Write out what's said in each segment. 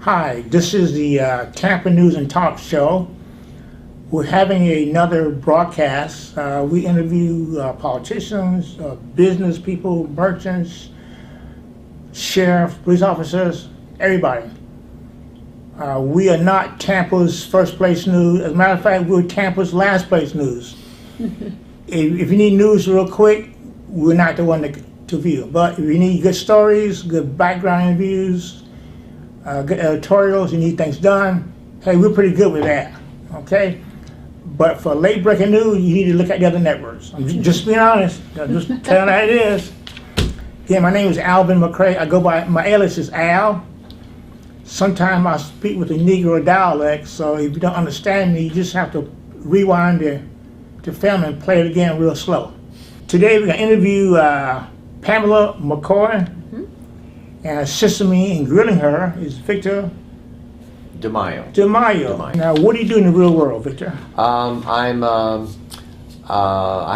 Hi, this is the Tampa News and Talk Show. We're having another broadcast. We interview politicians, business people, merchants, sheriff, police officers, everybody. We are not Tampa's first place news. As a matter of fact, we're Tampa's last place news. If you need news real quick, we're not the one to view. But if you need good stories, good background interviews, good editorials, you need things done, hey, we're pretty good with that, okay? But for late breaking news, you need to look at the other networks. I'm just being honest, I'm just telling how it is. Again, my name is Alvin McCoy. I go by, my alias is Al. Sometimes I speak with a Negro dialect, so if you don't understand me, you just have to rewind the film and play it again real slow. Today we're gonna interview Pamala McCoy. And assisting me in grilling her is Victor DeMaio. Now, what do you do in the real world, Victor? I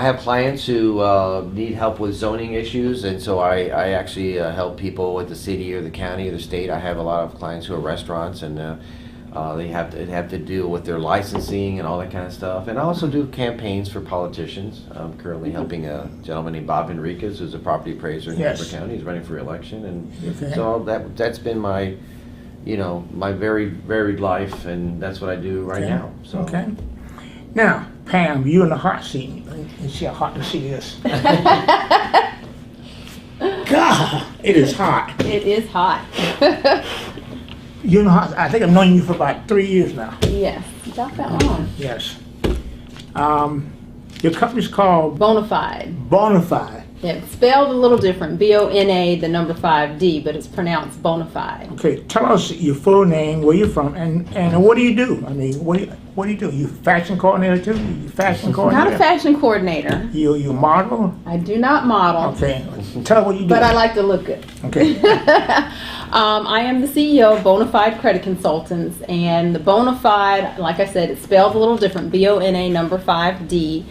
have clients who need help with zoning issues, and so I actually help people with the city or the county or the state. I have a lot of clients who are restaurants, and they have to deal with their licensing and all that kind of stuff. And I also do campaigns for politicians. I'm currently helping a gentleman named Bob Enriquez, who's a property appraiser in Denver County. He's running for re-election, and so that's been my, my very varied life, and that's what I do right now. So. Okay. Now, Pam, you in the hot seat. You see how hot the seat is. God, it is hot. It is hot. You know, I think I've known you for about 3 years now. Yes, about that long. Yes. Your company's called BONA5D. BONA5D. Yeah, it's spelled a little different. B-O-N-A, the number 5D, but it's pronounced BONA5D. Okay, tell us your full name, where you're from, and what do you do? I mean, what do you do? You fashion coordinator too? You fashion coordinator? Not a fashion coordinator. You model? I do not model. Okay, tell us what you do. But I like to look good. Okay. I am the CEO of BONA5D Credit Consultants, and the BONA5D, like I said, it's spelled a little different, B-O-N-A number 5D,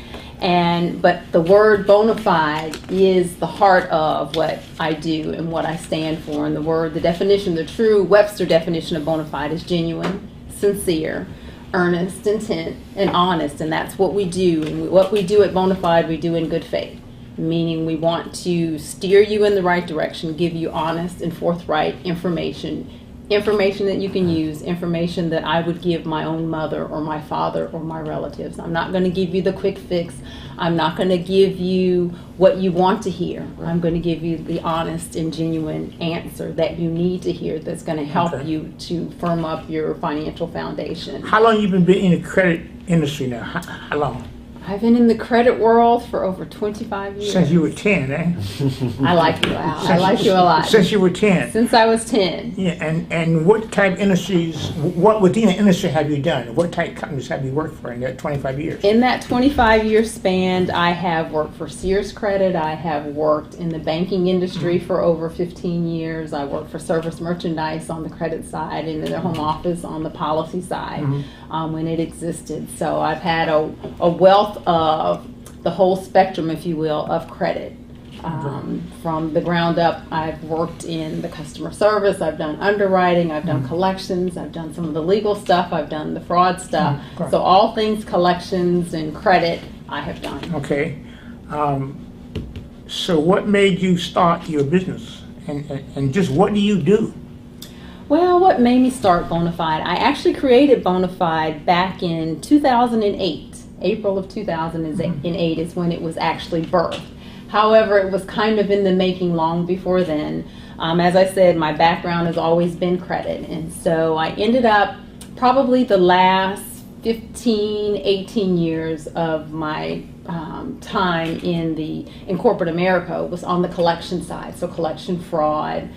but the word bona fide is the heart of what I do and what I stand for. And the definition, the true Webster definition of bona fide is genuine, sincere, earnest, intent, and honest, and that's what we do. And what we do at BONA5D, we do in good faith. Meaning we want to steer you in the right direction, give you honest and forthright information that you can use, information that I would give my own mother or my father or my relatives. I'm not going to give you the quick fix. I'm not going to give you what you want to hear. I'm going to give you the honest and genuine answer that you need to hear that's going to help you to firm up your financial foundation. How long you been in the credit industry now? How long? I've been in the credit world for over 25 years. Since you were 10, eh? I like you, Al. I like you a lot. Since you were 10? Since I was 10. Yeah, and what type of industries, what within the industry have you done? What type of companies have you worked for in that 25 years? In that 25-year span, I have worked for Sears Credit. I have worked in the banking industry for over 15 years. I worked for Service Merchandise on the credit side and in their home office on the policy side when it existed. So I've had a wealth of the whole spectrum, if you will, of credit. From the ground up, I've worked in the customer service, I've done underwriting, I've done collections, I've done some of the legal stuff, I've done the fraud stuff. So all things collections and credit, I have done. Okay. So what made you start your business? And just what do you do? Well, what made me start BONA5D? I actually created BONA5D back in 2008. April of 2008 is when it was actually birthed. However, it was kind of in the making long before then. As I said, my background has always been credit, and so I ended up probably the last 15, 18 years of my time in corporate America was on the collection side, so collection fraud,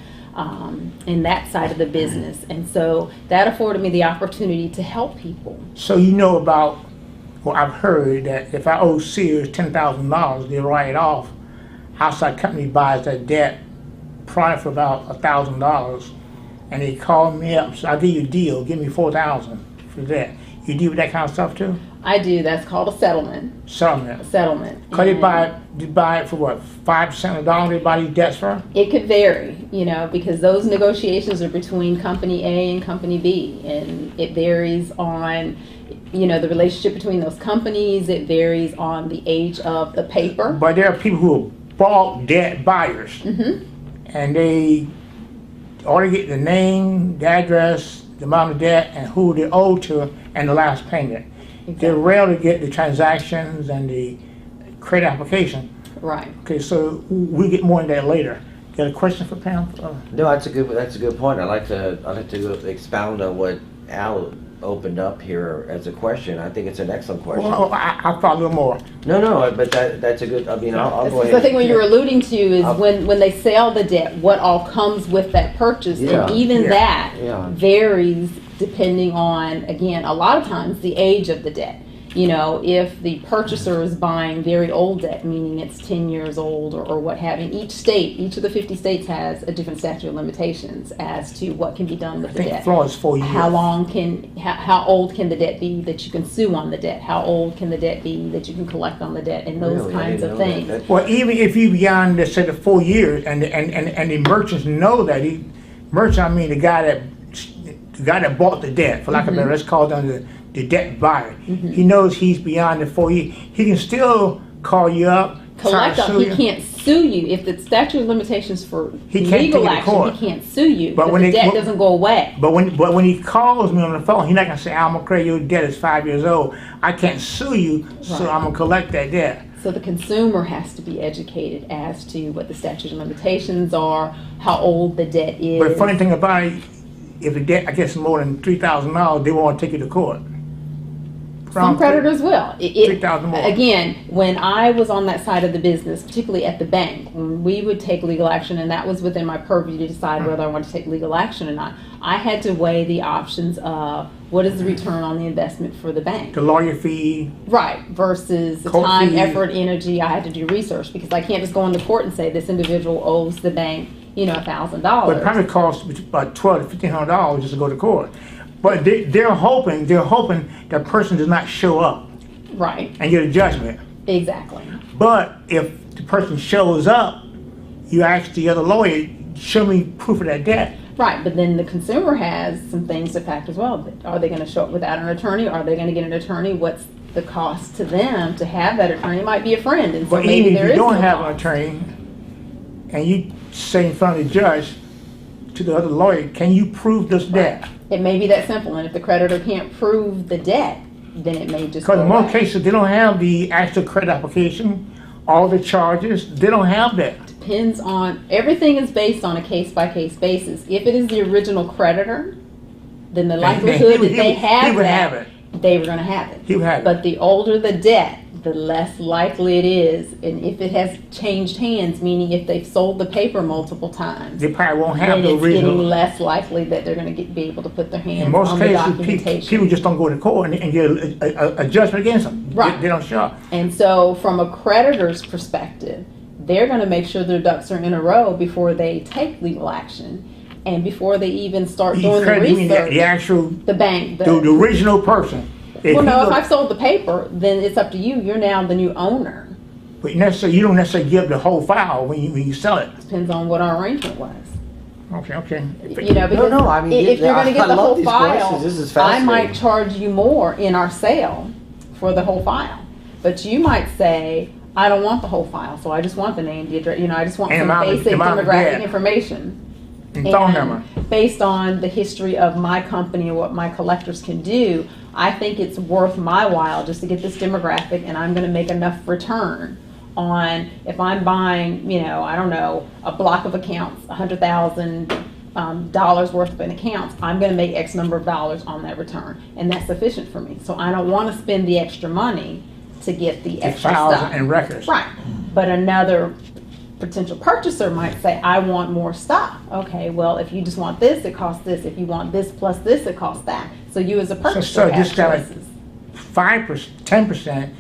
in that side of the business, and so that afforded me the opportunity to help people. So you know about, well, I've heard that if I owe Sears $10,000, they write it off. Outside company buys that debt probably for about $1,000, and they call me up, so I'll give you a deal, give me $4,000 for that. You deal with that kind of stuff too? I do. That's called a settlement. Settlement. Settlement. Cause And you buy it for what, 5% of the dollar they buy these debts for? it could vary, because those negotiations are between company A and company B, and it varies on, the relationship between those companies. It varies on the age of the paper. But there are people who are bulk debt buyers. Mm-hmm. And they ought to get the name, the address, the amount of debt, and who they owe to, and the last payment. They're rare to get the transactions and the credit application. Right. Okay, so we get more on that later. Got a question for Pam? No, that's a good point. I'd like to expound on what Al opened up here as a question. I think it's an excellent question. Well, I'll follow a little more. No, but that's a good. I mean, I'll go ahead. I think what you're alluding to is when they sell the debt, what all comes with that purchase, Yeah. and even Yeah. that Yeah. varies depending on, again, a lot of times the age of the debt. If the purchaser is buying very old debt, meaning it's 10 years old or what have you, each of the 50 states has a different statute of limitations as to what can be done with I the think debt. Florida's 4 years. How old can the debt be that you can sue on the debt? How old can the debt be that you can collect on the debt? And those Really? I kinds didn't of know things. that. Well, even if you beyond, let's say, the 4 years, and the merchants know that, the guy that bought the debt, for lack of a better, let's call them the debt buyer. He knows he's beyond the 4 years. He can still call you up, try Collect to on, sue he you. can't sue you. If the statute of limitations for He can't legal take it to action, court. he can't sue you. But But when the it- debt when- doesn't go away. But when he calls me on the phone, he's not gonna say, "I'm gonna credit your debt is 5 years old. I can't sue you, so Right. I'm gonna collect that debt." So the consumer has to be educated as to what the statute of limitations are, how old the debt is. But the funny thing about it, if the debt, I guess, more than $3,000, they won't take you to court. Some creditors will. 3,000 more. Again, when I was on that side of the business, particularly at the bank, when we would take legal action, and that was within my purview to decide whether I wanted to take legal action or not, I had to weigh the options of what is the return on the investment for the bank. The lawyer fee. Right, versus the Court time, fee. effort, energy. I had to do research because I can't just go into court and say this individual owes the bank, $1,000. But it probably costs about $1,200 to $1,500 just to go to court. But they're hoping that person does not show up Right, and get a judgment. exactly. But if the person shows up, you ask the other lawyer, show me proof of that debt. Right, but then the consumer has some things to factor as well. Are they going to show up without an attorney? Are they going to get an attorney? What's the cost to them to have that attorney? It might be a friend, and so But maybe even there if is you don't no have an cost. attorney, and you say in front of the judge to the other lawyer, can you prove this debt? It may be that simple, and if the creditor can't prove the debt, then it may just go Because in most away. cases, they don't have the actual credit application, all the charges, they don't have that. Depends on, everything is based on a case-by-case basis. If it is the original creditor, then the likelihood that they he would have have it. they were going to have it. He would have it. But the older the debt, the less likely it is, and if it has changed hands, meaning if they've sold the paper multiple times, They probably won't have then the it's getting original. less likely that they're going to be able to put their hands In most on the cases, documentation. people just don't go to court and get a judgment against them. Right. They don't show up. And so, from a creditor's perspective, they're going to make sure their ducks are in a row before they take legal action, and before they even start doing the Credit, you mean research. the actual, The bank, the original person. well, no, you if go- I've sold the paper, then it's up to you. You're now the new owner. But you don't necessarily give the whole file when you sell it. Depends on what our arrangement was. Okay. Because No, I mean, if you're going to I get the love whole these file, questions. This is I might fascinating. charge you more in our sale for the whole file. But you might say, I don't want the whole file, so I just want the name, the address, I just want And some amount of- basic amount of demographic debt. information. And phone number. Based on the history of my company and what my collectors can do, I think it's worth my while just to get this demographic, and I'm going to make enough return on if I'm buying, I don't know, a block of accounts, $100,000 worth of an accounts. I'm going to make X number of dollars on that return, and that's sufficient for me. So I don't want to spend the extra money to get the extra Files stuff. and records. Right. But another potential purchaser might say, I want more stuff. Okay, well, if you just want this, it costs this. If you want this plus this, it costs that. So you as a purchaser So have just got choices. 5%, 10%,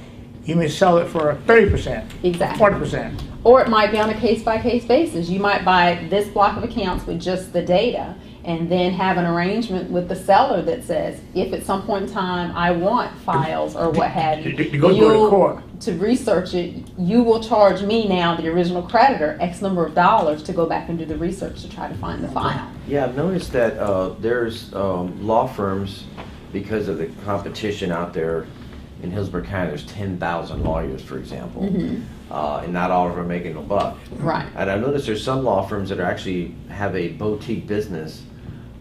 you may sell it for 30%, Exactly. 40%. Or it might be on a case-by-case basis. You might buy this block of accounts with just the data, and then have an arrangement with the seller that says, if at some point in time I want files or what have you, To go to court. to research it, you will charge me now, the original creditor, X number of dollars to go back and do the research to try to find the file. Yeah, I've noticed that there's law firms, because of the competition out there in Hillsborough County, there's 10,000 lawyers, for example, and not all of them are making a buck. Right. And I've noticed there's some law firms that are actually have a boutique business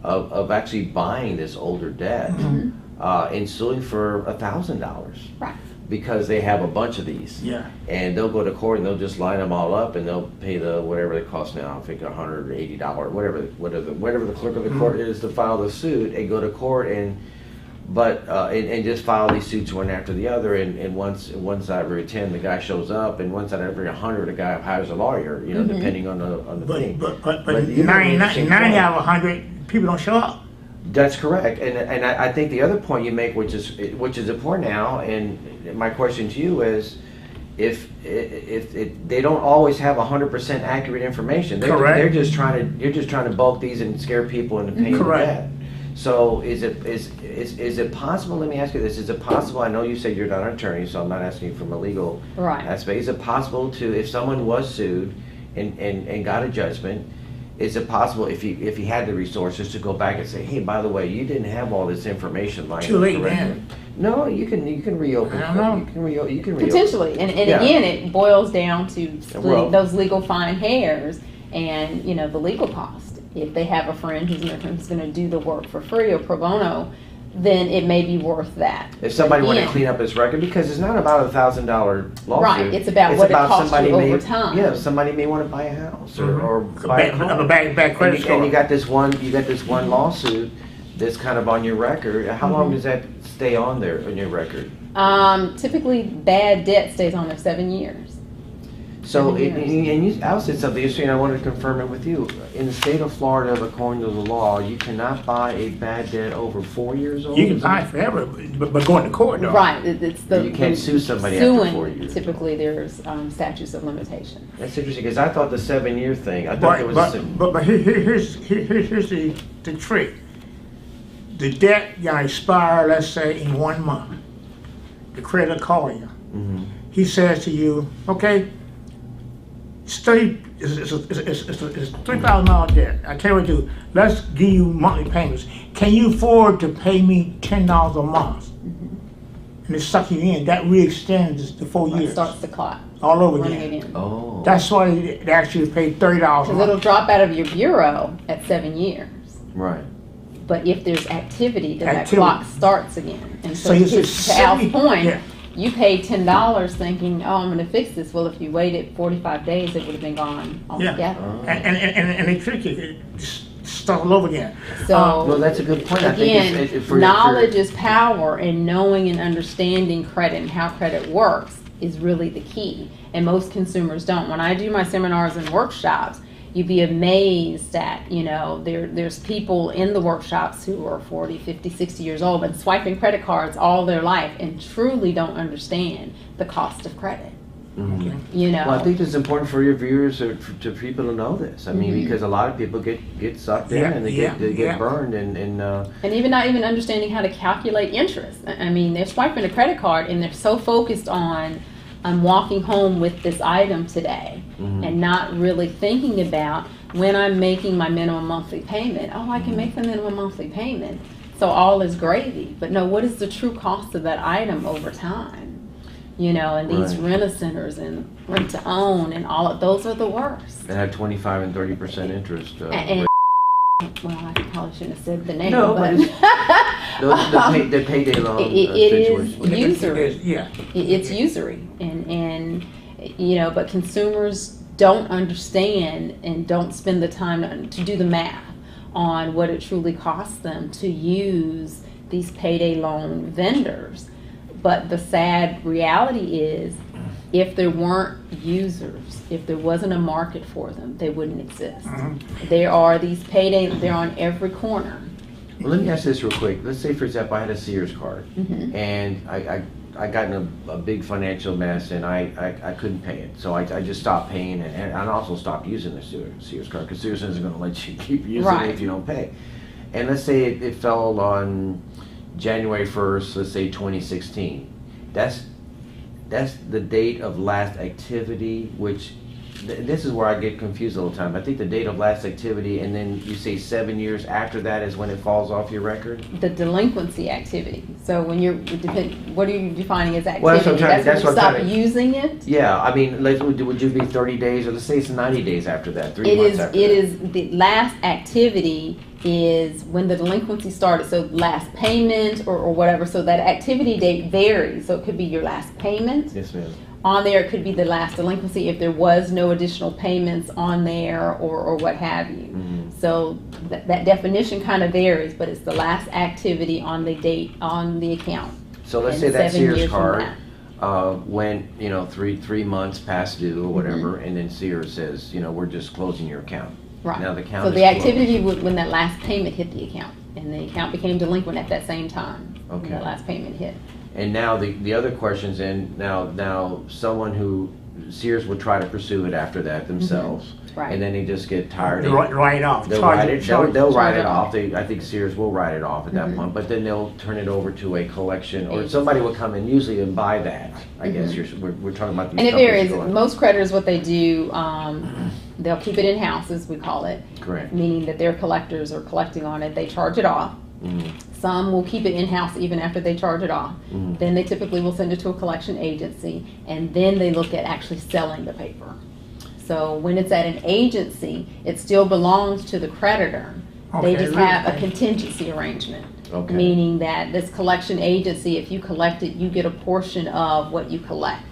of actually buying this older debt and suing for $1,000. Right. Because they have a bunch of these. Yeah. And they'll go to court and they'll just line them all up and they'll pay the whatever it costs now, I think $180, whatever the clerk of the court is to file the suit, and go to court and just file these suits one after the other, and once out of every 10 the guy shows up, and once out of every 100 the guy hires a lawyer, you know, depending on the thing. But you know, 90 out of 100 people don't show up. That's correct, and I think the other point you make, which is important now, and my question to you is, if they don't always have 100% accurate information, Correct. you're just trying to bulk these and scare people into paying the debt. So is it possible? Let me ask you this: is it possible? I know you said you're not an attorney, so I'm not asking you from a legal aspect. Is it possible to, if someone was sued and got a judgment, is it possible, if he had the resources, to go back and say, hey, by the way, you didn't have all this information lined up Too late, correctly? man. No, you can reopen. I don't know. You can reopen. Potentially, and Yeah. again, it boils down to Well- those legal fine hairs and, you know, the legal cost. If they have a friend who's going to do the work for free or pro bono, then it may be worth that. If somebody wanted to Again, clean up his record, because it's not about a $1,000 lawsuit. Right, it's about what it costs you over time. Yeah, somebody may want to buy a house or buy a car. A bad credit and score. you got this one lawsuit that's kind of on your record. How long does that stay on there on your record? Typically, bad debt stays on there 7 years. So, 7 years. and you also said something interesting, and I wanted to confirm it with you. In the state of Florida, according to the law, you cannot buy a bad debt over 4 years old. You can buy it forever, but going to court though. Right, it's the You can't sue somebody suing, after 4 years. Typically, there's statutes of limitation. That's interesting, because I thought the 7-year thing, I thought there was a... But here's the trick. The debt gonna expire, let's say, in 1 month. The creditor call you. He says to you, okay, it's $3,000 debt. I tell you what to do. Let's give you monthly payments. Can you afford to pay me $10 a month? And it sucks you in. That re-extends the 4 It years. starts the clock All over running again. again. Oh. That's why they actually pay $30 a Because it'll month. drop out of your bureau at 7 years. Right. But if there's activity, then that Activity. clock starts again. And so, So you to say Al's 70 point, yeah. you paid $10 thinking, oh, I'm going to fix this. Well, if you waited 45 days, it would have been gone altogether. Yeah. And they trick you. It start all over again. So, Well, that's a good point. I again, think it's, knowledge is power, and knowing and understanding credit and how credit works is really the key. And most consumers don't. When I do my seminars and workshops, you'd be amazed at, you know, there's people in the workshops who are 40, 50, 60 years old, but swiping credit cards all their life and truly don't understand the cost of credit. Okay. You know, Well, I think it's important for your viewers or to people to know this. I mean, because a lot of people get sucked in Yeah, and they yeah, get yeah. burned and and even not even understanding how to calculate interest. I mean, they're swiping a credit card and they're so focused on, I'm walking home with this item today, and not really thinking about when I'm making my minimum monthly payment. Oh, I can make the minimum monthly payment, so all is gravy. But no, what is the true cost of that item over time? You know, and these Right. rent-a-centers and rent-to-own and all of those are the worst. they have 25 and 30% interest. And well, I probably shouldn't have said the name, No, but but the payday loan it is situation. usury. Yeah. It's usury, and you know, but consumers don't understand and don't spend the time to do the math on what it truly costs them to use these payday loan vendors. But the sad reality is, if there weren't users, if there wasn't a market for them, they wouldn't exist. There are these payday, they're on every corner. Well, let me ask this real quick. Let's say, for example, I had a Sears card, and I got in a big financial mess, and I couldn't pay it. So I just stopped paying, and I also stopped using the Sears card, because Sears isn't going to let you keep using Right. it if you don't pay. And let's say it fell on January 1st, let's say 2016. That's the date of last activity, which this is where I get confused all the time. I think the date of last activity, and then you say 7 years after that is when it falls off your record? The delinquency activity. So when what are you defining as activity? Well, that's what I'm trying to- That's when you that's what I'm stop trying to- using it? Yeah, I mean, would you be 30 days, or let's say it's 90 days after that, 3 It months is, after it that? is, the last activity is when the delinquency started, so last payment or whatever, so that activity date varies. So it could be your last payment. Yes, ma'am. On there, it could be the last delinquency if there was no additional payments on there or what have you. So that definition kind of varies, but it's the last activity on the date on the account. So let's And say that 7 Sears years from card that. went, three months past due or whatever, and then Sears says, we're just closing your account. Right. Now the account So is the closed. activity would when that last payment hit the account, and the account became delinquent at that same time. Okay. When that last payment hit. And now the other questions in, now someone who, Sears would try to pursue it after that themselves. Right. And then they just get tired. Write off. They'll Charge write it, it, charge they'll write charge it it off. off. I think Sears will write it off at that point, but then they'll turn it over to a collection, or Agency. somebody will come in usually and buy that. I guess we're talking about these And it companies varies. going- Most creditors, what they do, they'll keep it in-house, as we call it. Correct. Meaning that their collectors are collecting on it. They charge it off. Some will keep it in-house even after they charge it off. Then they typically will send it to a collection agency, and then they look at actually selling the paper. So when it's at an agency, it still belongs to the creditor. They Okay, just have a okay. contingency arrangement. Okay. Meaning that this collection agency, if you collect it, you get a portion of what you collect.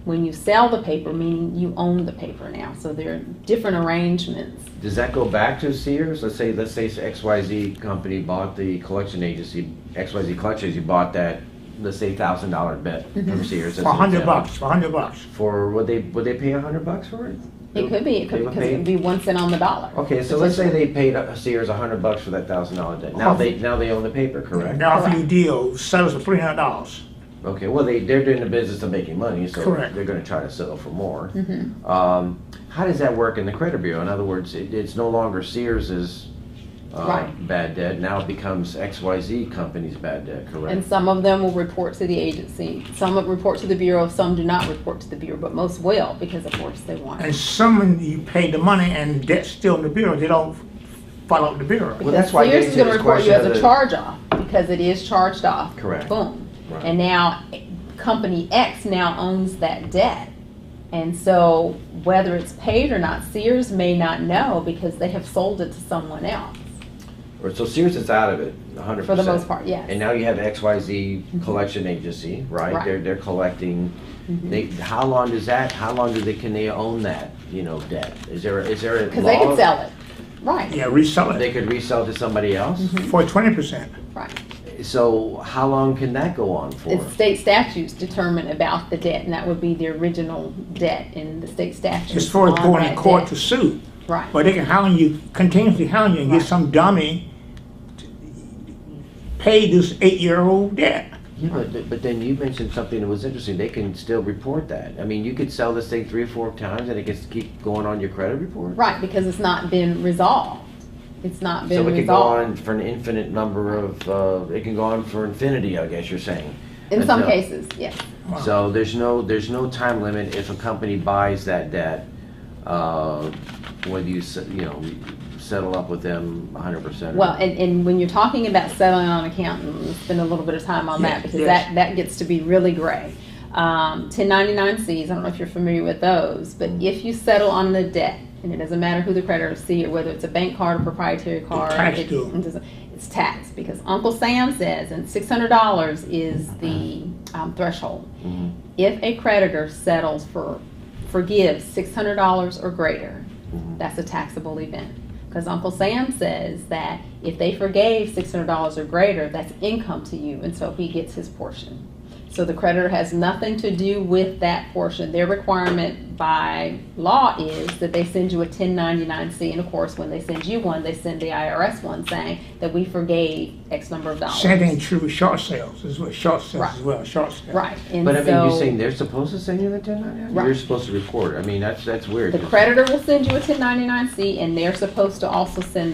When you sell the paper, meaning you own the paper now. So there are different arrangements. Does that go back to Sears? Let's say XYZ company bought the collection agency, XYZ collection agency bought that, let's say $1,000 bet from Sears. as For an example. $100, for $100. For, would they pay $100 for it? It could be, They would because it would pay- be 1 cent on the dollar. Okay, so let's say they paid Sears $100 for that $1,000 debt. Now they own the paper, correct? Now for Correct. your deal, settles for $300. Okay, well, they're doing the business of making money, so Correct. they're gonna try to settle for more. How does that work in the credit bureau? In other words, it's no longer Sears's Right. bad debt, now it becomes XYZ company's bad debt, And correct? some of them will report to the agency. Some will report to the bureau, some do not report to the bureau, but most will, because of course they want And it. some you pay the money and debt's still in the bureau. They don't follow up the bureau. Well, that's why I Sears get is into gonna this report you question as of a the- charge off, because it is charged off. Correct. Boom. Right. And now, company X now owns that debt. And so, whether it's paid or not, Sears may not know because they have sold it to someone else. Or so Sears is out of it, 100%. For the most part, yes. And now you have XYZ collection agency, right? Right. They're collecting. How long do can they own that, debt? Is there a Because law? they can sell it. Right. Yeah, resell They it could resell to somebody else? for 20%. Right. So how long can that go on for? It's state statutes determine about the debt, and that would be the original debt in the state statutes. As far as on going that to court debt. to sue. Right. But they can hound you, continuously hound you and get Right. some dummy to pay this 8-year-old debt. Yeah, but then you mentioned something that was interesting. They can still report that. I mean, you could sell this thing 3 or 4 times and it gets keep going on your credit report? Right, because it's not been resolved. It's not been So it could go resolved. on for an infinite number of, it can go on for infinity, I guess you're saying. In some Until- cases, yes. So there's no time limit if a company buys that debt, whether you settle up with them 100%. Well, and when you're talking about settling on account, and we'll spend a little bit of time on that, Yes, because yes. that gets to be really gray. 1099-Cs, I don't know if you're familiar with those, but if you settle on the debt, and it doesn't matter who the creditors see, or whether it's a bank card or proprietary card, taxed to 'em. it's taxed, because Uncle Sam says, and $600 is the threshold. If a creditor forgives $600 or greater, that's a taxable event. Because Uncle Sam says that if they forgave $600 or greater, that's income to you, and so he gets his portion. So the creditor has nothing to do with that portion. Their requirement by law is that they send you a 1099-C, and of course, when they send you one, they send the IRS one saying that we forgave X number of dollars. Same thing true with short sales as well. Short sales Right. as well. Short sales. Right. And But I mean, so you're saying they're supposed to send you the 1099? Right. You're supposed to report. I mean, that's weird. the creditor will send you a 1099-C, and they're supposed to also send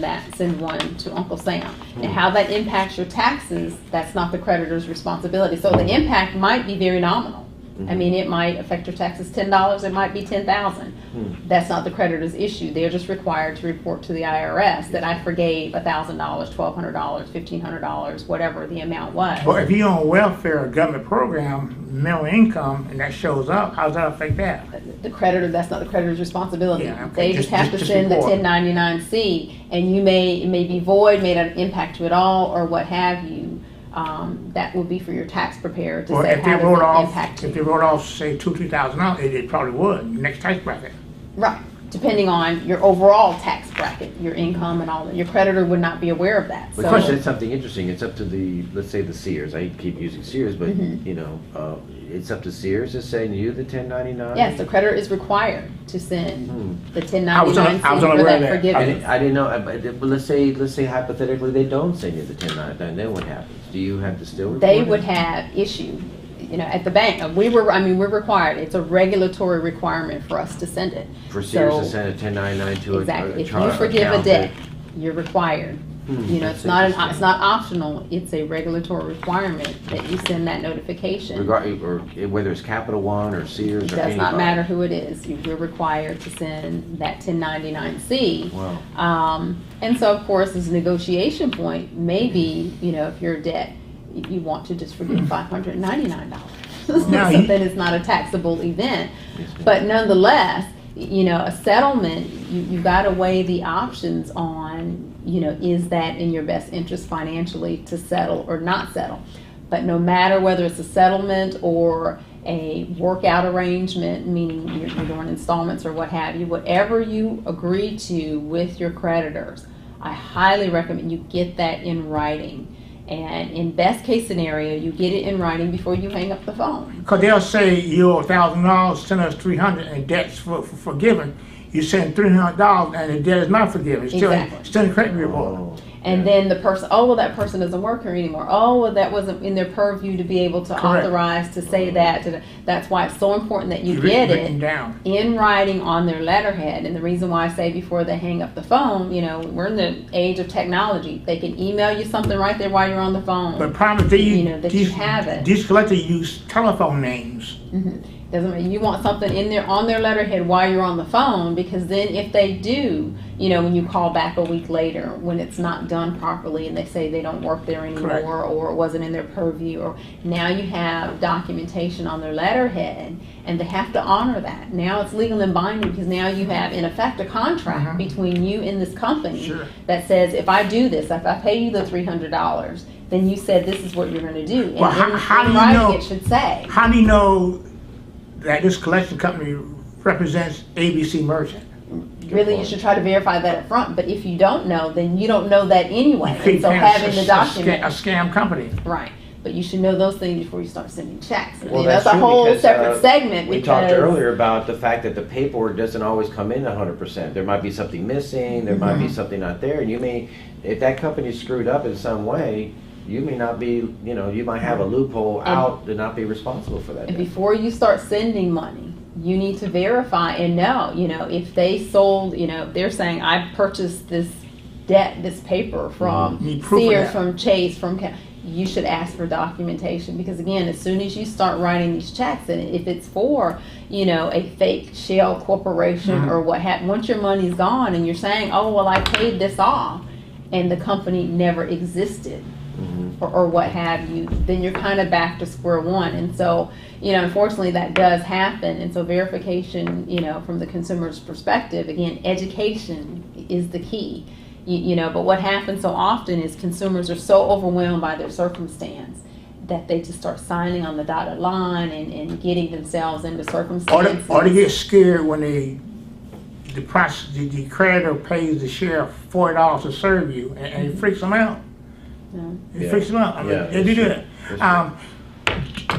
one to Uncle Sam. And how that impacts your taxes, that's not the creditor's responsibility. So the impact might be very nominal. I mean, it might affect your taxes $10, it might be $10,000. That's not the creditor's issue. They're just required to report to the IRS that I forgave $1,000, $1,200, $1,500, whatever the amount was. But if you're on welfare or government program, minimum income, and that shows up, how does that affect that? The creditor, that's not the creditor's responsibility. Yeah, okay. They just have to send the report. 1099-C, and it may be void, may not impact you at all, or what have you. That would be for your tax preparer to Or say if they how wrote does it off, impact if they you. wrote off, say, $2,000-3,000, it probably would, next tax bracket. Right, depending on your overall tax bracket, your income and all that. Your creditor would not be aware of that. But So Chris said something interesting. It's up to let's say the Sears. I keep using Sears, but you know, it's up to Sears to send you the 1099. yes, the creditor is required to send the I was 1099-C for unaware of that that. forgiveness. I didn't know. But let's say hypothetically they don't send you the 1099. Then what happens? Do you have to still report They it? would have issue, at the bank. We're required. It's a regulatory requirement for us to send it. For Sears So- to send a 1099 to Exactly. a If char- you forgive a account debt, you're required. It's that's not interesting. it's not optional. It's a regulatory requirement that you send that notification. or whether it's Capital One or Sears It or does anybody. not matter who it is. You're required to send that 1099-C. Wow. And so, of course, this negotiation point may be, if you're a debt, you want to just forgive $599. Now, So then it's not a taxable event. But nonetheless, a settlement, you got to weigh the options on, is that in your best interest financially to settle or not settle. But no matter whether it's a settlement or a workout arrangement, meaning you're doing installments or what have you, whatever you agree to with your creditors, I highly recommend you get that in writing. And in best case scenario, you get it in writing before you hang up the phone. Because they'll say you owe $1,000, send us $300, and debt's forgiven. You send $300 and the debt is not forgiven. It's Exactly. still in the credit report. Oh, And then the person, that person doesn't work here anymore. That wasn't in their purview to be able to Correct. authorize to say that. That's why it's so important that you You've get written it down. in writing on their letterhead. And the reason why I say before they hang up the phone, we're in the age of technology. They can email you something right there while you're on the phone. But problem is that you have it. These collectors use telephone names. Doesn't mean you want something in there on their letterhead while you're on the phone, because then if they do, when you call back a week later when it's not done properly and they say they don't work there anymore, Correct. or it wasn't in their purview, or now you have documentation on their letterhead and they have to honor that. Now it's legal and binding because now you have in effect a contract between you and this company Sure. that says if I do this, if I pay you the $300, then you said this is what you're going to do. And Well, how in do you writing know- it should say. How do you know that this collection company represents ABC Merchant? Really, you should try to verify that up front, but if you don't know, then you don't know that anyway. You And so can't having say the a document, scam company. right, but you should know those things before you start sending checks. I Well, mean, that's a true whole because, separate segment We because. talked earlier about the fact that the paperwork doesn't always come in 100%. There might be something missing, there might be something not there, and if that company's screwed up in some way, you may not be, you might have a loophole out to not be responsible for that. And before you start sending money, you need to verify and know, if they sold, they're saying, I purchased this paper from Need proof of Sears, that. from Chase, you should ask for documentation, because again, as soon as you start writing these checks, and if it's for, a fake shell corporation or what have, once your money's gone and you're saying, oh, well, I paid this off and the company never existed, or what have you, then you're kind of back to square one. And so, unfortunately that does happen. And so verification, from the consumer's perspective, again, education is the key. But what happens so often is consumers are so overwhelmed by their circumstance that they just start signing on the dotted line and getting themselves into circumstances. Or they get scared when the creditor pays the sheriff $40 to serve you, and it freaks them out. It freaks them out. I mean, they do that.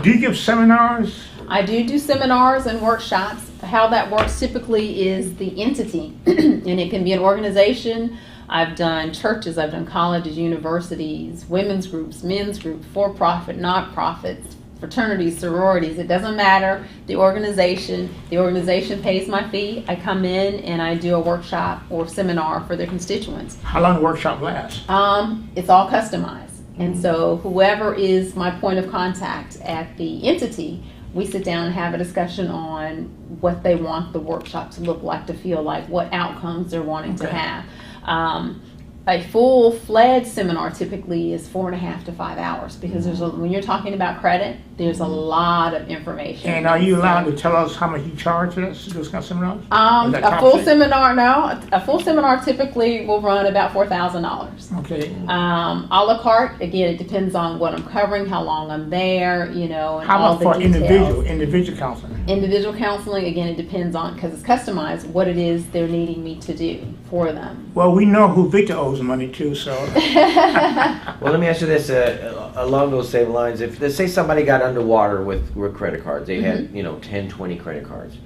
Do you give seminars? I do seminars and workshops. how that works typically is the entity, and it can be an organization. I've done churches, I've done colleges, universities, women's groups, men's groups, for-profit, not-profits, fraternities, sororities. It doesn't matter the organization. The organization pays my fee. I come in and I do a workshop or seminar for their constituents. How long the workshop lasts? It's all customized. And so whoever is my point of contact at the entity, we sit down and have a discussion on what they want the workshop to look like, to feel like, what outcomes they're wanting to have. A full-fledged seminar typically is 4.5 to 5 hours, because when you're talking about credit, there's a lot of information. And are you allowed to tell us how much you charge for those kind of seminars? A full seminar, no. A full seminar typically will run about $4,000. Okay. A la carte, again, it depends on what I'm covering, how long I'm there, you know, and How all about the for details. individual counseling? Individual counseling, again, it depends on, because it's customized, what it is they're needing me to do for them. Well, we know who Victor owes money to, so. Well, let me ask you this, along those same lines. If, let's say somebody got underwater with credit cards, they had, 10, 20 credit cards.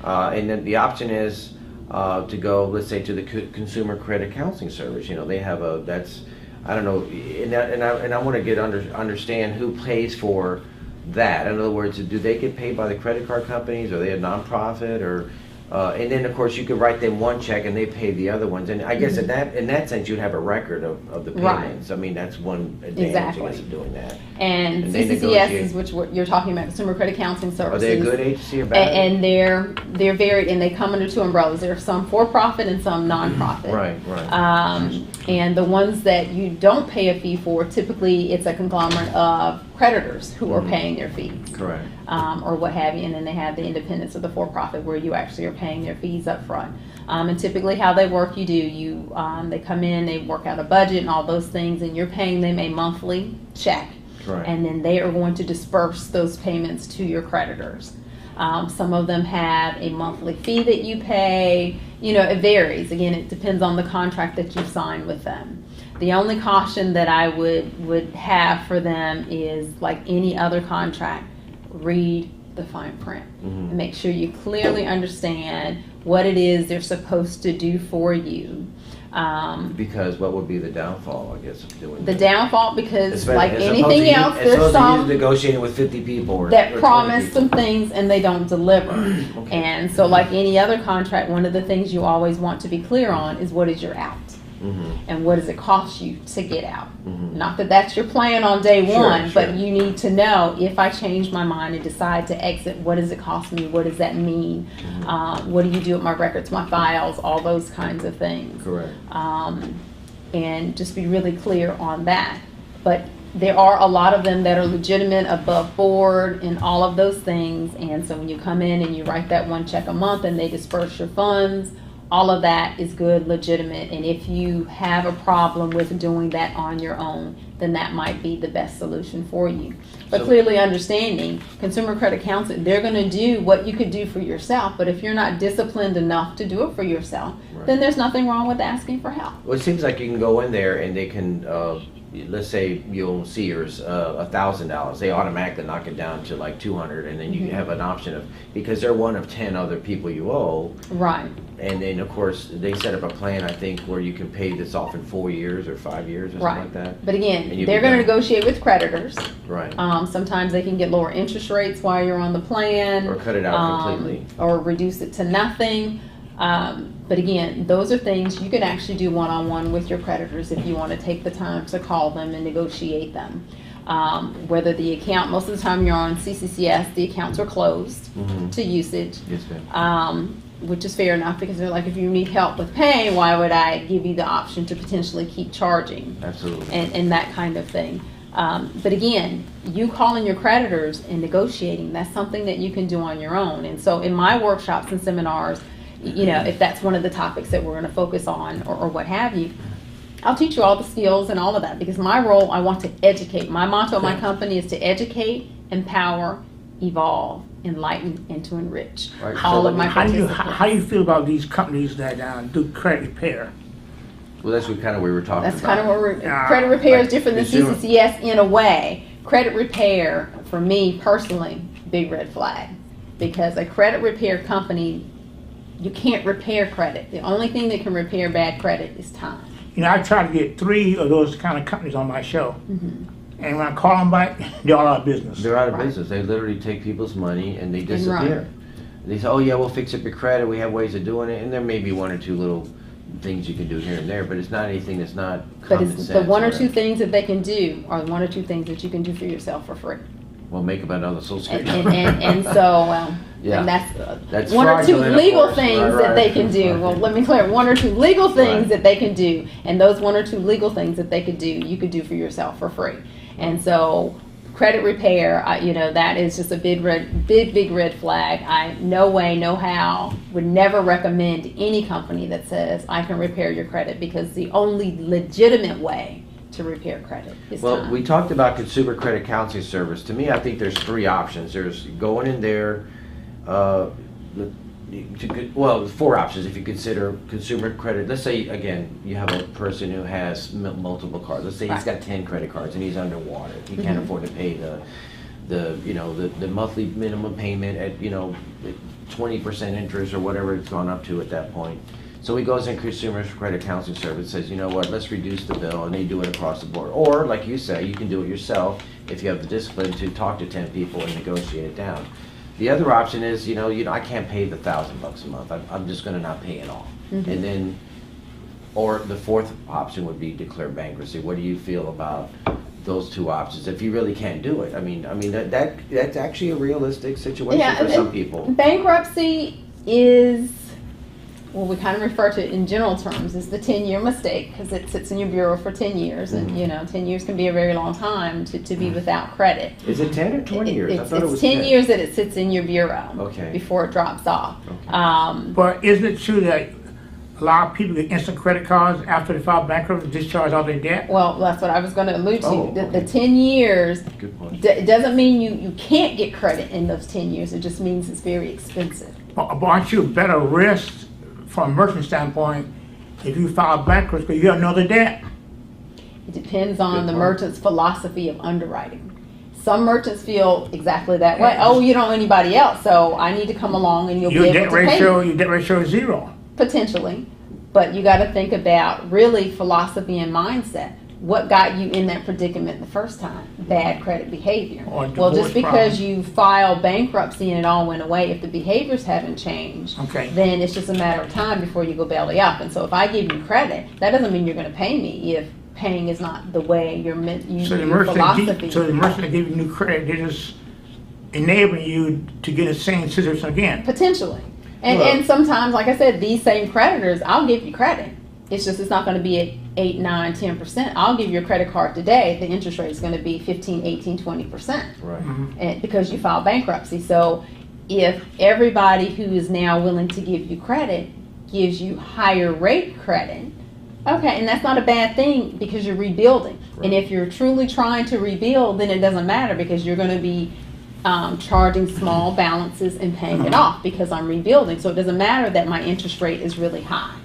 And then the option is to go, let's say, to the Consumer Credit Counseling Service. They have I don't know, and I want to understand who pays for that. In other words, do they get paid by the credit card companies? Are they a nonprofit? Or and then, of course, you could write them one check and they pay the other ones. And I guess in that sense, you'd have a record of the payments. Right. I mean, that's one advantage, I guess, of doing that. And they CCCS negotiate. is what you're talking about, Consumer Credit Counseling Services. Are they a good agency or bad? And they're varied, and they come under two umbrellas. There are some for-profit and some non-profit. Right. And the ones that you don't pay a fee for, typically it's a conglomerate of creditors who are paying their fees. Correct. Or what have you, and then they have the independence of the for-profit, where you actually are paying their fees up front. And typically how they work, they come in, they work out a budget and all those things, and you're paying them a monthly check. Right. And then they are going to disperse those payments to your creditors. Some of them have a monthly fee that you pay. It varies. Again, it depends on the contract that you've signed with them. The only caution that I would have for them is, like any other contract, read the fine print. And make sure you clearly understand what it is they're supposed to do for you. Because what would be the downfall, I guess, of doing The that? downfall, because As like opposed to anything you- else, as there's opposed to you some negotiating with 50 people or that 20 promise people. some things and they don't deliver. Okay. And so, like any other contract, one of the things you always want to be clear on is, what is your out? And what does it cost you to get out? Not that that's your plan on day one, but you need to know, if I change my mind and decide to exit, what does it cost me? What does that mean? What do you do with my records, my files, all those kinds of things? Correct. And just be really clear on that. But there are a lot of them that are legitimate, above board, and all of those things. And so when you come in and you write that one check a month and they disperse your funds, all of that is good, legitimate. And if you have a problem with doing that on your own, then that might be the best solution for you. But So- clearly understanding, Consumer Credit Counseling, they're going to do what you could do for yourself. But if you're not disciplined enough to do it for yourself, then there's nothing wrong with asking for help. Well, it seems like you can go in there and they can, let's say you owe Sears $1,000. They automatically knock it down to like 200, and then you have an option of, because they're one of 10 other people you owe. Right. And then, of course, they set up a plan, I think, where you can pay this off in 4 years or 5 years or something like that. But And again, you they're can going to go- negotiate with creditors. Right. Sometimes they can get lower interest rates while you're on the plan. Or cut it out completely. Or reduce it to nothing. But again, those are things you can actually do one-on-one with your creditors if you want to take the time to call them and negotiate them. Whether the account, most of the time you're on CCCS, the accounts are closed to usage. Yes, ma'am. Which is fair enough, because they're like, if you need help with paying, why would I give you the option to potentially keep charging? Absolutely. And that kind of thing. But again, you calling your creditors and negotiating, that's something that you can do on your own. And so in my workshops and seminars, if that's one of the topics that we're going to focus on, or what have you, I'll teach you all the skills and all of that, because my role, I want to educate. My motto of my company is to educate, empower, evolve, enlighten, and to enrich Right. all of my How do participants. you feel about these companies that do credit repair? Well, that's what kind of we were talking That's about. kind of what credit repair is like different than consumer- CCCS in a way. Credit repair, for me personally, big red flag. because a credit repair company, you can't repair credit. The only thing that can repair bad credit is time. You know, I try to get 3 of those kind of companies on my show. Mm-hmm. And when I call them back, they're all out of business. They're out of Right. business. They literally take people's money and they run. disappear. They say, oh yeah, we'll fix up your credit. We have ways of doing it. And there may be 1 or 2 little things you can do here and there, but it's not anything that's not But common it's sense. the 1 or or- 2 things that they can do are 1 or 2 things that you can do for yourself for free. Well, make about another social And, security. and so, Yeah. and That's 1 or 2 fraudulent, of legal course. things Right, that right. they can do. Well, let me clear, 1 or 2 legal things Right. that they can do, and those 1 or 2 legal things that they could do, you could do for yourself for free. And so, credit repair, you know, that is just a big red flag. I, no way, no how, would never recommend any company that says, I can repair your credit, because the only legitimate way to repair credit is Well, time. we talked about consumer credit counseling service. To me, I think there's 3 options. There's going in there, well, 4 options if you consider consumer credit. Let's say, again, you have a person who has multiple cards. Let's say he's got 10 credit cards and he's underwater. He can't afford to pay the monthly minimum payment at, 20% interest or whatever it's gone up to at that point. So he goes in consumer credit counseling service, says, you know what, let's reduce the bill, and they do it across the board. Or, like you say, you can do it yourself if you have the discipline to talk to 10 people and negotiate it down. The other option is, I can't pay the $1,000 a month. I'm just going to not pay it all. And then, or the 4th option would be declare bankruptcy. What do you feel about those 2 options? If you really can't do it, I mean that's actually a realistic situation for some people. Bankruptcy is, well, we kind of refer to it in general terms as the 10-year mistake, because it sits in your bureau for 10 years, and 10 years can be a very long time to be without credit. Is it 10 or 20 years? I thought it was 10 years that it sits in your bureau Okay. before it drops off. Okay. But isn't it true that a lot of people get instant credit cards after they file bankruptcy to discharge all their debt? Well, that's what I was going to allude to. Oh, The okay. 10 years Good point. doesn't mean you can't get credit in those 10 years. It just means it's very expensive. But aren't you a better risk from a merchant standpoint if you file bankruptcy because you have no other debt? It depends on Good the point. merchant's philosophy of underwriting. Some merchants feel exactly that way. Oh, you don't owe anybody else, so I need to come along and you'll Your be debt able to pay ratio, me. your debt ratio is 0. Potentially. But you got to think about really philosophy and mindset. What got you in that predicament the first time? Bad credit behavior. Or Well, divorce just because problem. you filed bankruptcy and it all went away, if the behaviors haven't changed, Okay. then it's just a matter of time before you go belly up. And so if I give you credit, that doesn't mean you're going to pay me if paying is not the way you're meant, So the your merchant, philosophy. that give you new credit, they're just enabling you to get the same situation again. Potentially. And, Well- and sometimes, like I said, these same creditors, I'll give you credit. It's just, it's not going to be at 8, 9, 10%. I'll give you a credit card today. The interest rate is going to be 15, 18, 20%. Right. And because you filed bankruptcy. So if everybody who is now willing to give you credit gives you higher rate credit, okay, and that's not a bad thing because you're rebuilding. Right. And if you're truly trying to rebuild, then it doesn't matter because you're going to be charging small balances and paying it off because I'm rebuilding. So it doesn't matter that my interest rate is really high.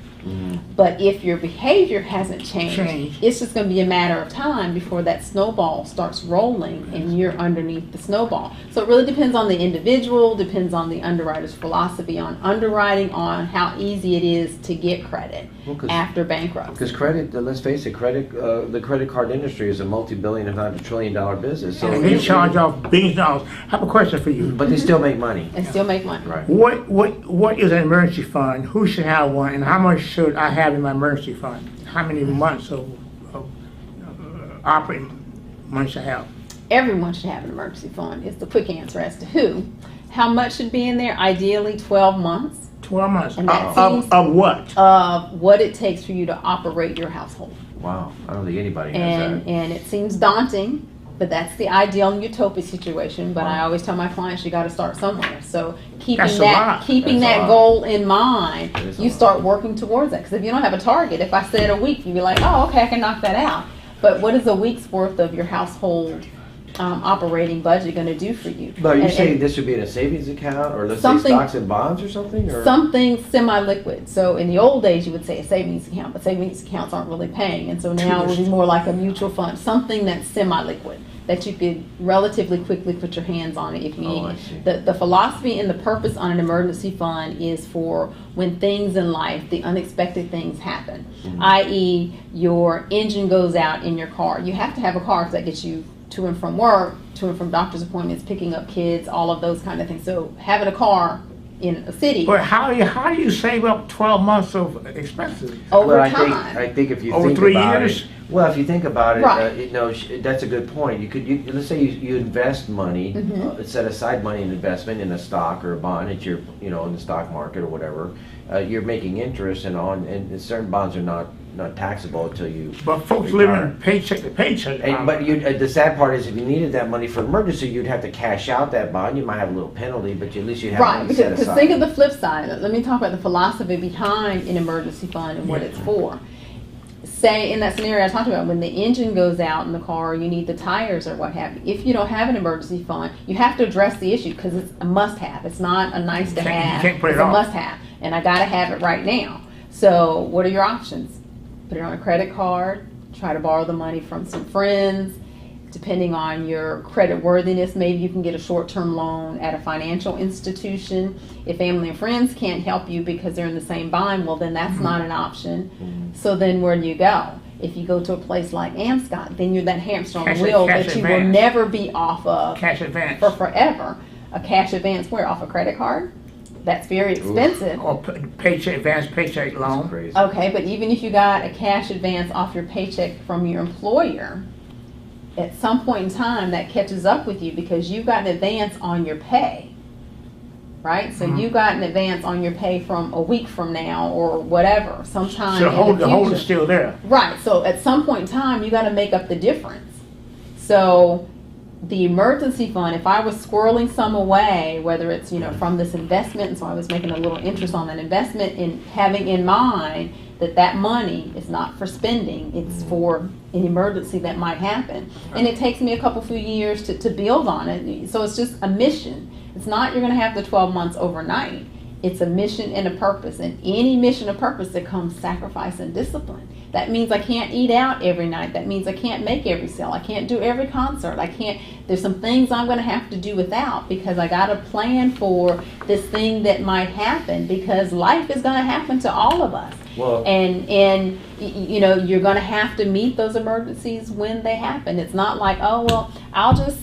But if your behavior hasn't changed, it's just going to be a matter of time before that snowball starts rolling and you're underneath the snowball. So it really depends on the individual, depends on the underwriter's philosophy on underwriting, on how easy it is to get credit after bankruptcy. Because credit, let's face it, the credit card industry is a multi-billion, if not a trillion-dollar business. So And they charge off billions of dollars. I have a question for you. but they still make money. And still make money. Right. What is an emergency fund? Who should have one? And how much should I have in my emergency fund? How many months of operating money should I have? Everyone should have an emergency fund is the quick answer as to who. How much should be in there? Ideally 12 months 12 months. And that seems- Of what? of what it takes for you to operate your household. Wow. I don't think anybody has that. And it seems daunting, but that's the ideal and utopia situation. But I always tell my clients you got to start somewhere. So That's a lot. keeping That's a that lot. goal in mind, That is a you lot. start working towards that. Because if you don't have a target, if I said a week, you'd be like, oh, okay, I can knock that out. But what is a week's worth of your household operating budget going to do for you? But are you And- saying and this should be in a savings account, or let's say Something- stocks and bonds or something? Or? something semi-liquid. So in the old days, you would say a savings account, but savings accounts aren't really paying. And so now it would be more like a mutual fund, something that's semi-liquid. that you could relatively quickly put your hands on it if you need I it. see. The philosophy and the purpose on an emergency fund is for when things in life, the unexpected things happen, i.e. your engine goes out in your car. You have to have a car because that gets you to and from work, to and from doctor's appointments, picking up kids, all of those kind of things. So having a car in a city But how do you save up 12 months of expenses? over Well, time. I think if you Over think 3 about years? it, well, if you think about it, Right. that's a good point. Let's say you invest money, set aside money in investment in a stock or a bond that you're, in the stock market or whatever. You're making interest and certain bonds are not taxable until you. But folks retire. living paycheck to paycheck. But the sad part is, if you needed that money for emergency, you'd have to cash out that bond. You might have a little penalty, but at least you have Right, money set because aside. think of the flip side. Let me talk about the philosophy behind an emergency fund and what it's for. Say in that scenario I talked about, when the engine goes out in the car, you need the tires or what have you. If you don't have an emergency fund, you have to address the issue because it's a must-have. It's not a nice to have. You can't put it it's a off. must-have, and I got to have it right now. So what are your options? Put it on a credit card. Try to borrow the money from some friends. Depending on your credit worthiness, maybe you can get a short-term loan at a financial institution. If family and friends can't help you because they're in the same bind, well, then that's not an option. So then where do you go? If you go to a place like Amscot, then you're that hamster on Cash- the wheel cash that you will advance. never be off of Cash advance. for forever. A cash advance where? Off a credit card? That's very expensive. Or paycheck advance, paycheck That's loan. crazy. Okay, but even if you got a cash advance off your paycheck from your employer, at some point in time that catches up with you because you've got an advance on your pay, right? So you got an advance on your pay from a week from now or whatever, sometime So in the the hold future. is still there. Right, so at some point in time you got to make up the difference. So the emergency fund, if I was squirreling some away, whether it's from this investment, and so I was making a little interest on that investment, and having in mind that money is not for spending, it's for an emergency that might happen, and it takes me a couple few years to build on it. So it's just a mission. It's not you're going to have the 12 months overnight. It's a mission and a purpose, and any mission or purpose that comes sacrifice and discipline. That means I can't eat out every night. That means I can't make every sale. I can't do every concert. There's some things I'm going to have to do without because I got to plan for this thing that might happen because life is going to happen to all of us. Well- And you're going to have to meet those emergencies when they happen. It's not like, oh, well, I'll just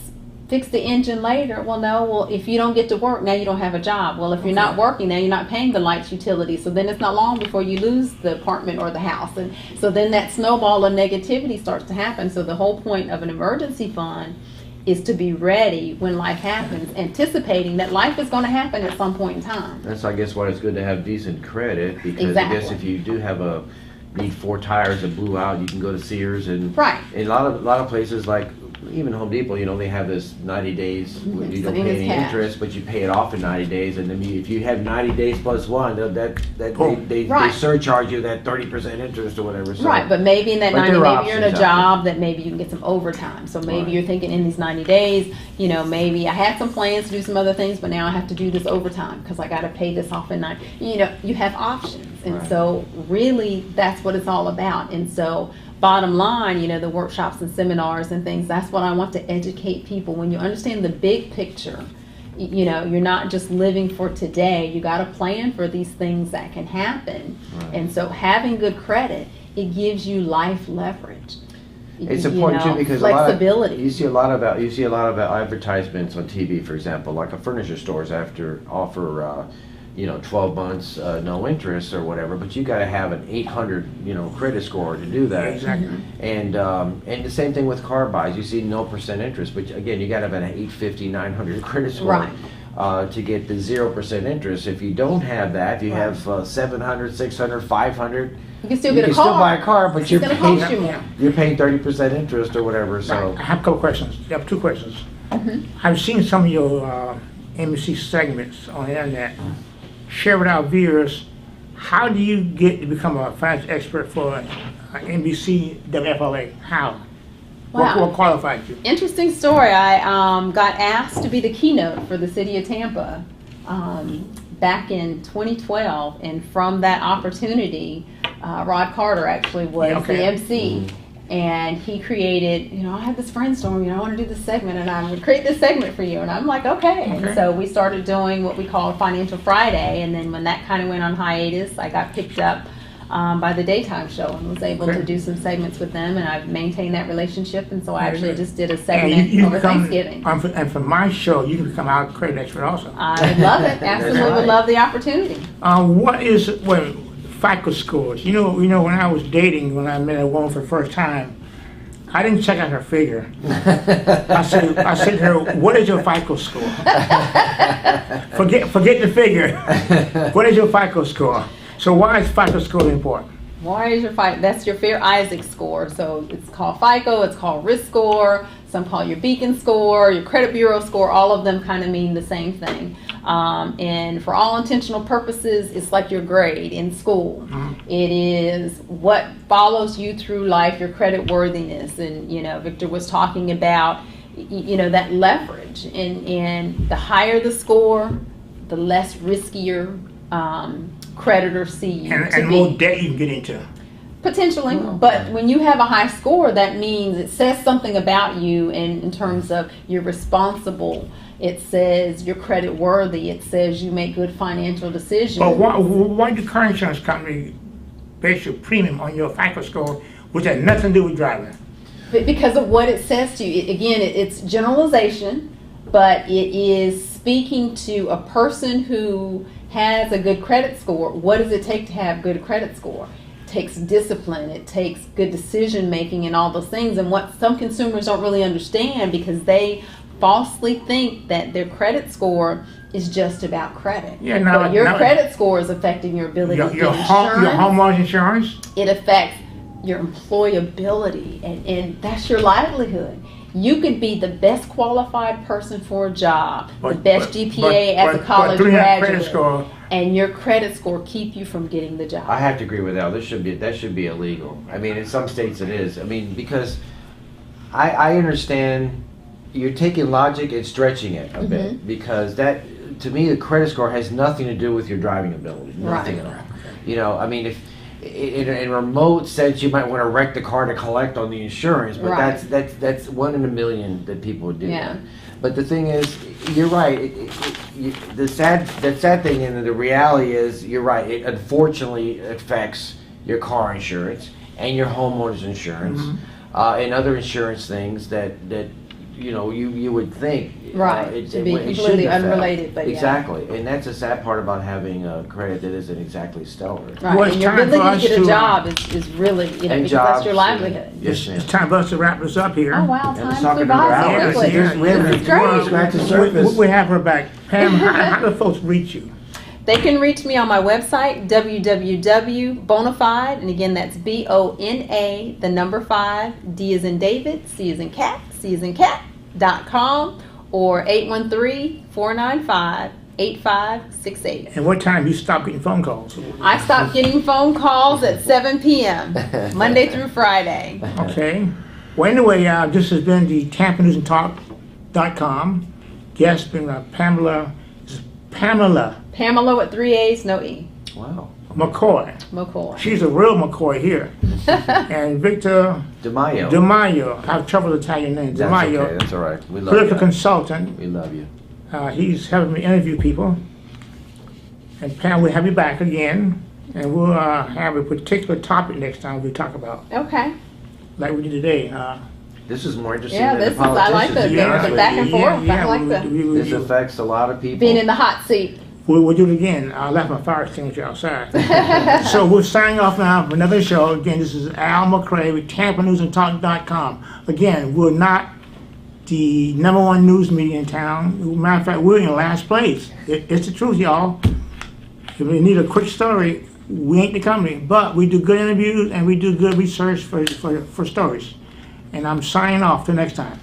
fix the engine later. Well, no, well, if you don't get to work, now you don't have a job. Well, if you're not working, now you're not paying the lights, utilities. So then it's not long before you lose the apartment or the house. And so then that snowball of negativity starts to happen. So the whole point of an emergency fund is to be ready when life happens, anticipating that life is going to happen at some point in time. That's, I guess, why it's good to have decent credit, because I guess Exactly. if you do need 4 tires that blew out, you can go to Sears and Right. a lot of places like even Home Depot, they have this 90 days where you don't Same pay as any cash. interest, but you pay it off in 90 days, and then if you have 90 days plus one, they Right. surcharge you that 30% interest or whatever. So, Right, but maybe in that But 90, there are maybe you're in a options out job that maybe you can get some overtime. So maybe Right. you're thinking in these 90 days, maybe I had some plans to do some other things, but now I have to do this overtime because I got to pay this off in 90. You have options. And Right. so really that's what it's all about. And so bottom line, the workshops and seminars and things, that's what I want to educate people. When you understand the big picture, you're not just living for today. You got to plan for these things that can happen. Right. And so having good credit, it gives you life leverage. It's important too because flexibility. you see a lot of advertisements on TV, for example, like a furniture stores offer 12 months no interest or whatever, but you got to have an 800 credit score to do that. Exactly. And the same thing with car buys. You see no percent interest, but again, you got to have an 850, 900 credit score. Right. To get the 0% interest. If you don't have that, if you have 700, 600, 500, You can still you get a can car. still buy a car, but It's you're gonna paying cost you more. you're paying 30% interest or whatever. So Right. I have a couple questions. I have 2 questions. I've seen some of your NBC segments on the internet. Share with our viewers, how do you get to become a financial expert for NBC WFLA? How? Wow. What qualified you? Interesting story. I got asked to be the keynote for the city of Tampa back in 2012, and from that opportunity, Rod Carter actually was Yeah, okay. the MC. And he created, I had this brainstorm, I want to do this segment, and I would create this segment for you. And I'm like, okay. And so we started doing what we call Financial Friday. And then when that kind of went on hiatus, I got picked up by the daytime show and was able to do some segments with them. And I've maintained that relationship. And so I actually just did a segment over Thanksgiving. And for my show, you can become our credit expert also. I would love it. Absolutely would love the opportunity. What is, FICO scores? You know, when I was dating, when I met a woman for the first time, I didn't check out her figure. I said to her, "What is your FICO score?" Forget the figure. What is your FICO score? So why is FICO score important? Why is your FICO? That's your Fair Isaac score. So it's called FICO. It's called risk score. Some call your Beacon score, your credit bureau score. All of them kind of mean the same thing. And for all intentional purposes, it's like your grade in school. It is what follows you through life, your credit worthiness. And, Victor was talking about, that leverage. And the higher the score, the less riskier creditors see you and more debt you can get into. Potentially, but when you have a high score, that means it says something about you in terms of you're responsible. It says you're credit worthy. It says you make good financial decisions. But why do car insurance company base your premium on your FICO score, which has nothing to do with driving? Because of what it says to you. Again, it's generalization, but it is speaking to a person who has a good credit score. What does it take to have good credit score? Takes discipline, it takes good decision making and all those things. And what some consumers don't really understand, because they falsely think that their credit score is just about credit. But your credit score is affecting your ability to get insurance. Your homeowner's insurance? It affects your employability, and that's your livelihood. You could be the best qualified person for a job, the best GPA as a college graduate, and your credit score keep you from getting the job. I have to agree with that. That should be illegal. I mean, in some states it is. I mean, because I understand you're taking logic and stretching it a bit, because that, to me, the credit score has nothing to do with your driving ability. Nothing at all. I mean, if in a remote sense, you might want to wreck the car to collect on the insurance, but that's 1 in a million that people do. Yeah. But the thing is, you're right. The sad thing, and the reality is, you're right. It unfortunately affects your car insurance and your homeowner's insurance, and other insurance things that you would think to be completely unrelated, but exactly. And that's a sad part about having a credit that isn't exactly stellar. Right, and your ability to get a job is really, because that's your livelihood. Yes, ma'am. It's time for us to wrap this up here. Oh wow, time flew by so quickly. We have her back. Pam, how do folks reach you? They can reach me on my website, www.bona5, and again, that's BONA, the number 5, D as in David, C as in cat, C as in cat.com, or 813-495-8568. And what time you stop getting phone calls? I stop getting phone calls at 7 p.m., Monday through Friday. Okay. Well, anyway, this has been the TampaNewsAndTalk.com. Guest been Pamela with 3 A's, no E. Wow. McCoy. She's a real McCoy here. And Victor DeMaio. I have trouble with Italian names. DeMaio. Okay, that's all right. We love Political consultant. We love you. He's helping me interview people. And Pam, we'll have you back again. And we'll have a particular topic next time we talk about. Okay. Like we did today. This is more interesting than the politicians. I like the back and forth. I like this affects a lot of people. Being in the hot seat. We'll do it again. I left my fire extinguisher outside. So we're signing off now for another show. Again, this is Al McCray with TampaNewsAndTalk.com. Again, we're not the #1 news media in town. Matter of fact, we're in last place. It's the truth, y'all. If we need a quick story, we ain't the company. But we do good interviews and we do good research for stories. And I'm signing off till next time.